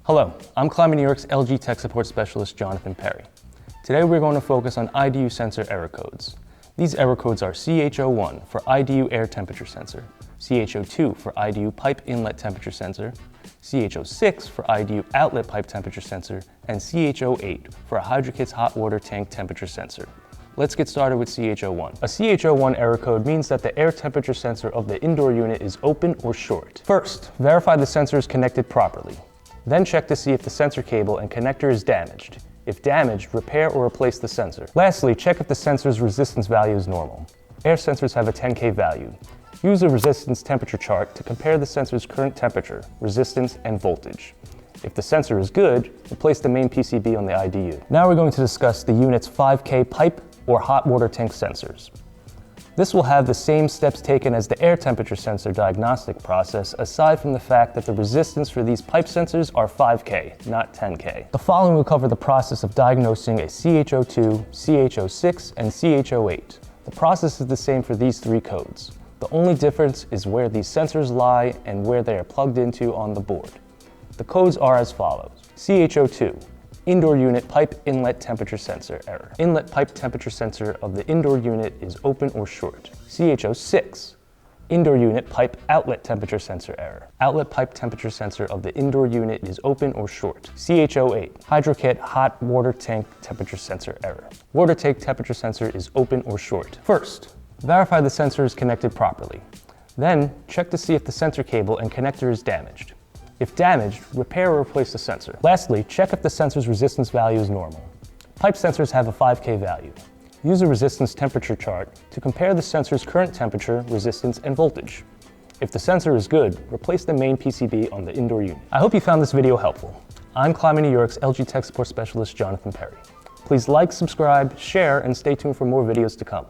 Hello, I'm Klima New York's LG Tech Support Specialist, Jonathan Perry. Today we're going to focus on IDU sensor error codes. These error codes are CH01 for IDU air temperature sensor, CH02 for IDU pipe inlet temperature sensor, CH06 for IDU outlet pipe temperature sensor, and CH08 for a hydrokit's hot water tank temperature sensor. Let's get started with CH01. A CH01 error code means that the air temperature sensor of the indoor unit is open or short. First, verify the sensor is connected properly. Then check to see if the sensor cable and connector is damaged. If damaged, repair or replace the sensor. Lastly, check if the sensor's resistance value is normal. Air sensors have a 10K value. Use a resistance temperature chart to compare the sensor's current temperature, resistance, and voltage. If the sensor is good, replace the main PCB on the IDU. Now we're going to discuss the unit's 5K pipe or hot water tank sensors. This will have the same steps taken as the air temperature sensor diagnostic process, aside from the fact that the resistance for these pipe sensors are 5K, not 10K. The following will cover the process of diagnosing a CH02, CH06, and CH08. The process is the same for these three codes. The only difference is where these sensors lie and where they are plugged into on the board. The codes are as follows. CH02. Indoor unit pipe inlet temperature sensor error. Inlet pipe temperature sensor of the indoor unit is open or short. CH06. Indoor unit pipe outlet temperature sensor error. Outlet pipe temperature sensor of the indoor unit is open or short. CH08. Hydrokit hot water tank temperature sensor error. Water tank temperature sensor is open or short. First, verify the sensor is connected properly. Then, check to see if the sensor cable and connector is damaged. If damaged, repair or replace the sensor. Lastly, check if the sensor's resistance value is normal. Pipe sensors have a 5K value. Use a resistance temperature chart to compare the sensor's current temperature, resistance, and voltage. If the sensor is good, replace the main PCB on the indoor unit. I hope you found this video helpful. I'm Klima New York's LG Tech Support Specialist, Jonathan Perry. Please like, subscribe, share, and stay tuned for more videos to come.